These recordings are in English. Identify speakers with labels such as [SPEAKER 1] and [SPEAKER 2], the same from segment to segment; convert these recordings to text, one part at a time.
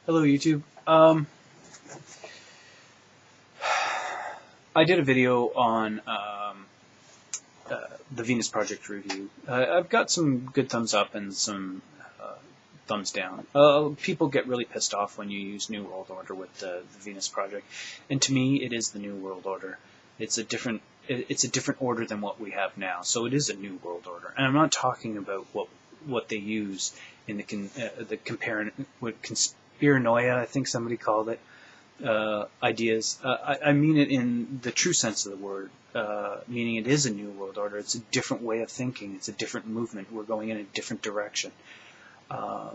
[SPEAKER 1] Hello, YouTube. I did a video on the Venus Project review. I've got some good thumbs up and some thumbs down. People get really pissed off when you use New World Order with the Venus Project, and to me, it is the New World Order. It's a different order than what we have now, so it is a New World Order. And I'm not talking about what they use in the conspiranoia, I think somebody called it, ideas. I mean it in the true sense of the word, meaning it is a new world order. It's a different way of thinking. It's a different movement. We're going in a different direction. I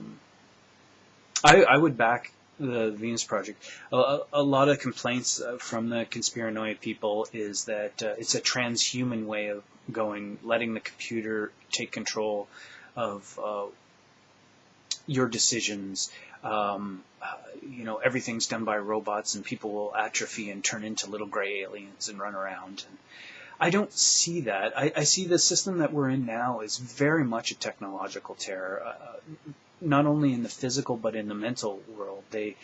[SPEAKER 1] would back the Venus Project. A lot of complaints from the conspiranoia people is that it's a transhuman way of going, letting the computer take control of your decisions. Everything's done by robots, and people will atrophy and turn into little gray aliens and run around. And I don't see that. I see the system that we're in now is very much a technological terror, not only in the physical but in the mental world. They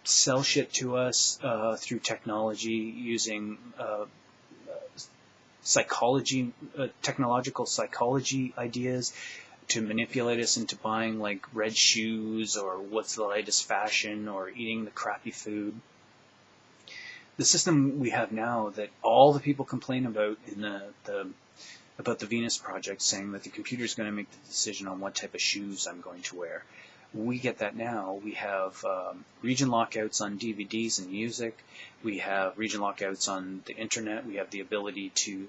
[SPEAKER 1] sell shit to us through technology using psychology, technological psychology ideas, to manipulate us into buying like red shoes or what's the latest fashion or eating the crappy food. The system we have now that all the people complain about in about the Venus Project, saying that the computer is going to make the decision on what type of shoes I'm going to wear. We get that now. We have region lockouts on DVDs and music. We have region lockouts on the internet. We have the ability to,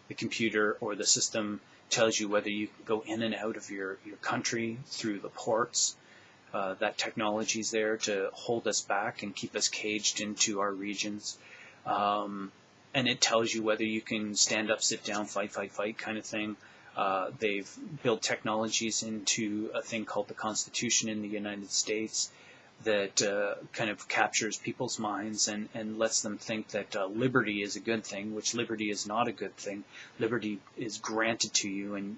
[SPEAKER 1] the computer or the system tells you whether you can go in and out of your country through the ports. That technology is there to hold us back and keep us caged into our regions. And it tells you whether you can stand up, sit down, fight kind of thing. They've built technologies into a thing called the Constitution in the United States that kind of captures people's minds and lets them think that liberty is a good thing, which liberty is not a good thing. Liberty is granted to you, and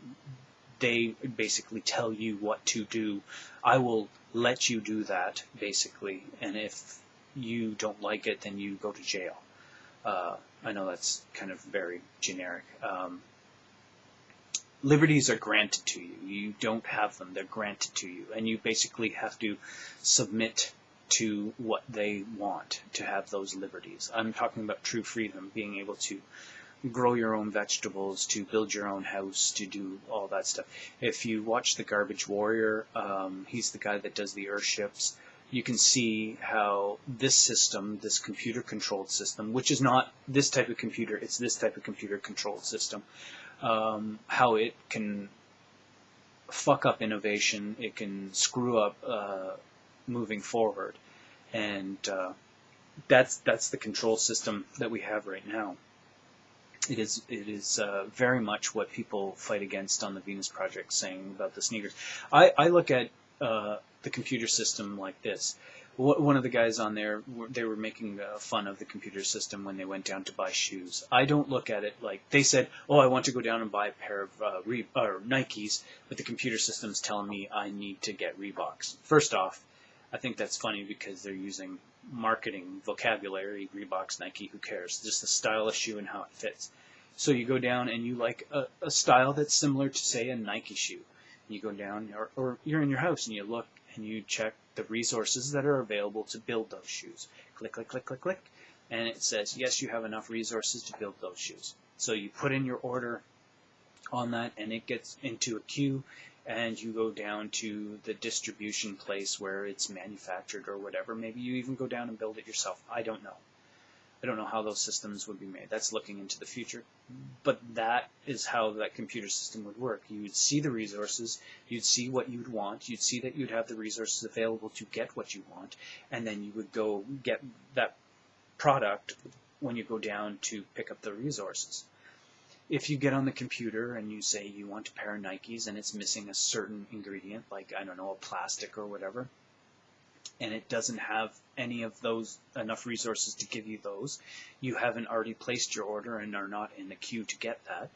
[SPEAKER 1] they basically tell you what to do. I will let you do that, basically, and if you don't like it, then you go to jail. I know that's kind of very generic. Liberties are granted to you. You don't have them. They're granted to you. And you basically have to submit to what they want to have those liberties. I'm talking about true freedom, being able to grow your own vegetables, to build your own house, to do all that stuff. If you watch The Garbage Warrior, he's the guy that does the Earthships. You can see how this system, this computer-controlled system, which is not this type of computer, it's this type of computer-controlled system, how it can fuck up innovation, it can screw up moving forward, and that's the control system that we have right now. It is very much what people fight against on the Venus Project, saying about the sneakers. I look at the computer system like this. One of the guys on there, they were making fun of the computer system when they went down to buy shoes. I don't look at it like, they said, oh, I want to go down and buy a pair of Nikes, but the computer system's telling me I need to get Reeboks. First off, I think that's funny because they're using marketing vocabulary, Reeboks, Nike, who cares? Just the style of shoe and how it fits. So you go down and you like a style that's similar to, say, a Nike shoe. You go down, or you're in your house and you look and you check the resources that are available to build those shoes. Click, click, click, click, click. And it says, yes, you have enough resources to build those shoes. So you put in your order on that, and it gets into a queue, and you go down to the distribution place where it's manufactured or whatever. Maybe you even go down and build it yourself. I don't know. I don't know how those systems would be made. That's looking into the future. But that is how that computer system would work. You would see the resources, you'd see what you'd want, you'd see that you'd have the resources available to get what you want, and then you would go get that product when you go down to pick up the resources. If you get on the computer and you say you want a pair of Nikes and it's missing a certain ingredient, like, I don't know, a plastic or whatever, and it doesn't have any of those, enough resources to give you those, you haven't already placed your order and are not in the queue to get that,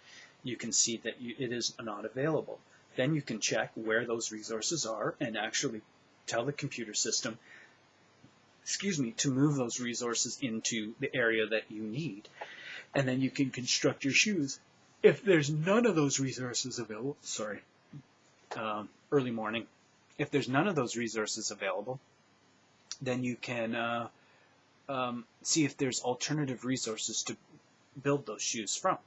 [SPEAKER 1] you can see that it is not available. Then you can check where those resources are and actually tell the computer system, to move those resources into the area that you need, and then you can construct your shoes. If there's none of those resources available, early morning, if there's none of those resources available, then you can see if there's alternative resources to build those shoes from.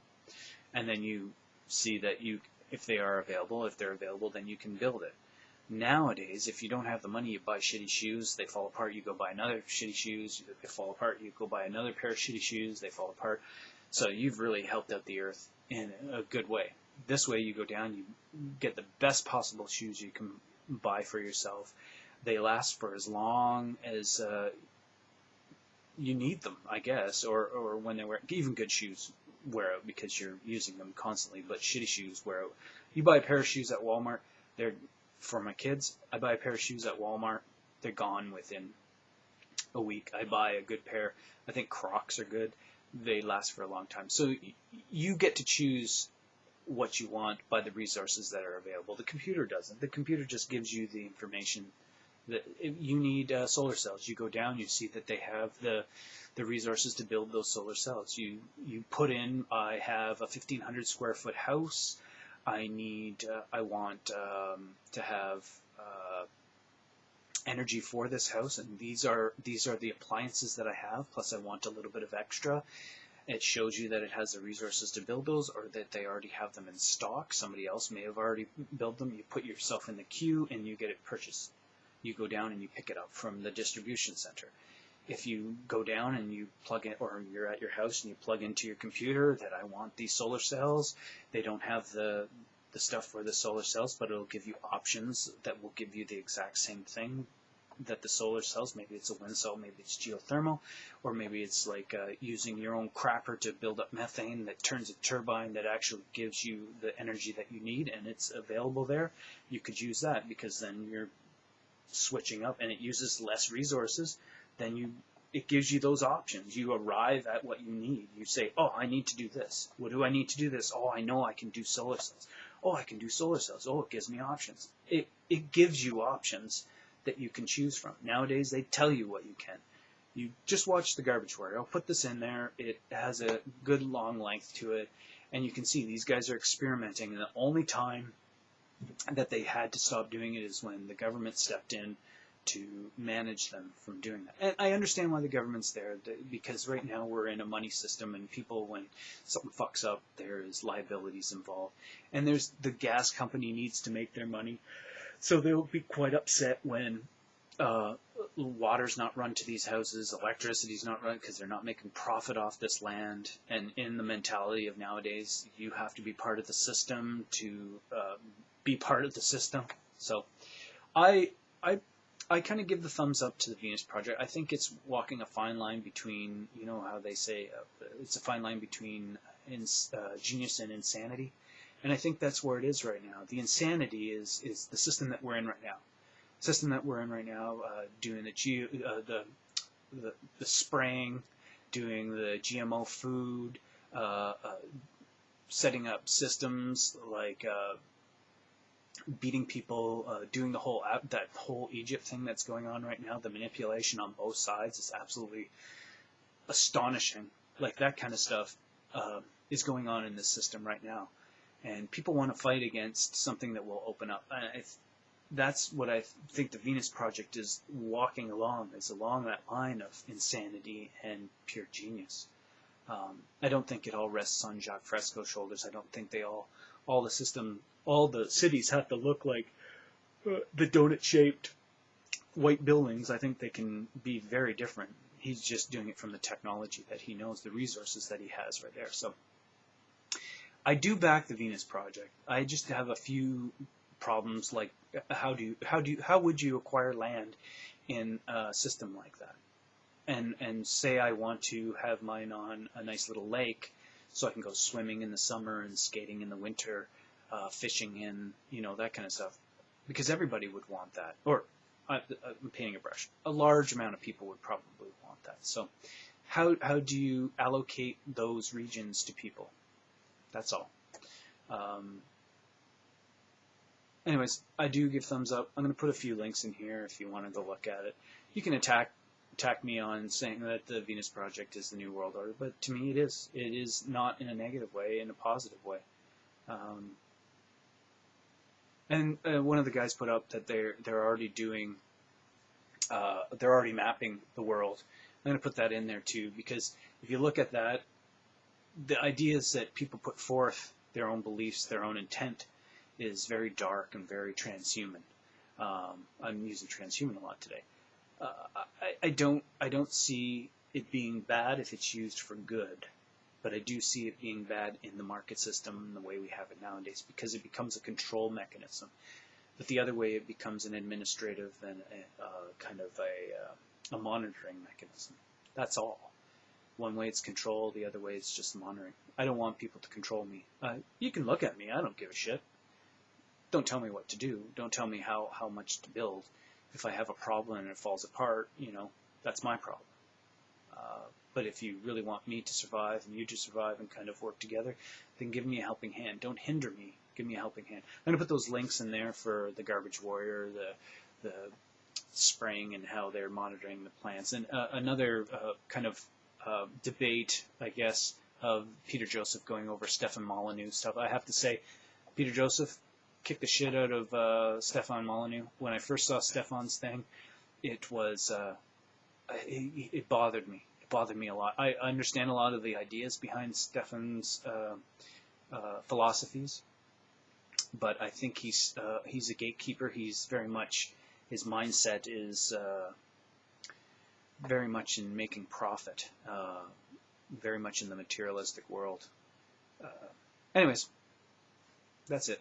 [SPEAKER 1] And then you see that if they're available, then you can build it. Nowadays, if you don't have the money, you buy shitty shoes, they fall apart, you go buy another shitty shoes, they fall apart, you go buy another pair of shitty shoes, they fall apart. So you've really helped out the earth in a good way. This way you go down, you get the best possible shoes you can buy for yourself. They last for as long as you need them, I guess, or when they wear, even good shoes wear out because you're using them constantly, but shitty shoes wear out. You buy a pair of shoes at Walmart, for my kids, I buy a pair of shoes at Walmart, they're gone within a week. I buy a good pair, I think Crocs are good, they last for a long time. So you get to choose what you want by the resources that are available. The computer doesn't. The computer just gives you the information that you need. Solar cells. You go down, you see that they have the resources to build those solar cells. You put in, I have a 1,500 square foot house. I want to have energy for this house, and these are the appliances that I have, plus I want a little bit of extra. It shows you that it has the resources to build those, or that they already have them in stock. Somebody else may have already built them. You put yourself in the queue and you get it purchased. You go down and you pick it up from the distribution center. If you go down and you plug in, or you're at your house and you plug into your computer that I want these solar cells, they don't have the stuff for the solar cells, but it'll give you options that will give you the exact same thing that the solar cells. Maybe it's a wind cell, maybe it's geothermal, or maybe it's like using your own crapper to build up methane that turns a turbine that actually gives you the energy that you need, and it's available there. You could use that, because then you're switching up and it uses less resources. Then it gives you those options. You arrive at what you need. You say, oh, I need to do this. What do I need to do this? Oh, I know I can do solar cells. Oh, I can do solar cells. Oh, it gives me options. It gives you options that you can choose from. Nowadays, they tell you what you can. You just watch the garbage wire. I'll put this in there. It has a good long length to it. And you can see these guys are experimenting. And the only time that they had to stop doing it is when the government stepped in to manage them from doing that. And I understand why the government's there, because right now we're in a money system, and people, when something fucks up, there is liabilities involved. And the gas company needs to make their money. So they'll be quite upset when water's not run to these houses, electricity's not run, because they're not making profit off this land. And in the mentality of nowadays, you have to be part of the system to be part of the system. So I kind of give the thumbs up to the Venus Project. I think it's walking a fine line between, you know how they say, it's a fine line between genius and insanity. And I think that's where it is right now. The insanity is the system that we're in right now. Doing the spraying, doing the GMO food, setting up systems like beating people, doing that whole Egypt thing that's going on right now. The manipulation on both sides is absolutely astonishing. Like, that kind of stuff is going on in this system right now. And people want to fight against something that will open up. That's what I think the Venus Project is walking along, is along that line of insanity and pure genius. I don't think it all rests on Jacques Fresco's shoulders. I don't think all the cities have to look like the donut-shaped white buildings. I think they can be very different. He's just doing it from the technology that he knows, the resources that he has right there. So I do back the Venus Project. I just have a few problems, like how would you acquire land in a system like that? And say I want to have mine on a nice little lake, so I can go swimming in the summer and skating in the winter, fishing in, that kind of stuff, because everybody would want that. Or I'm painting a brush. A large amount of people would probably want that. So how do you allocate those regions to people? That's all. anyways, I do give thumbs up. I'm going to put a few links in here if you want to go look at it. You can attack me on saying that the Venus Project is the New World Order, but to me it is. It is not in a negative way, in a positive way. And one of the guys put up that they're already doing, they're already mapping the world. I'm going to put that in there too, because if you look at that, the ideas that people put forth, their own beliefs, their own intent, is very dark and very transhuman. I'm using transhuman a lot today. I don't see it being bad if it's used for good, but I do see it being bad in the market system and the way we have it nowadays, because it becomes a control mechanism. But the other way, it becomes an administrative and kind of a monitoring mechanism. That's all. One way it's control, the other way it's just monitoring. I don't want people to control me. You can look at me, I don't give a shit. Don't tell me what to do. Don't tell me how much to build. If I have a problem and it falls apart, that's my problem. But if you really want me to survive and you to survive and kind of work together, then give me a helping hand. Don't hinder me. Give me a helping hand. I'm going to put those links in there for the Garbage Warrior, the spraying and how they're monitoring the plants. And another kind of debate, I guess, of Peter Joseph going over Stefan Molyneux stuff. I have to say, Peter Joseph kicked the shit out of Stefan Molyneux. When I first saw Stefan's thing, it was it bothered me. It bothered me a lot. I understand a lot of the ideas behind Stefan's philosophies, but I think he's a gatekeeper. He's very much, his mindset is very much in making profit, very much in the materialistic world. Anyways, that's it.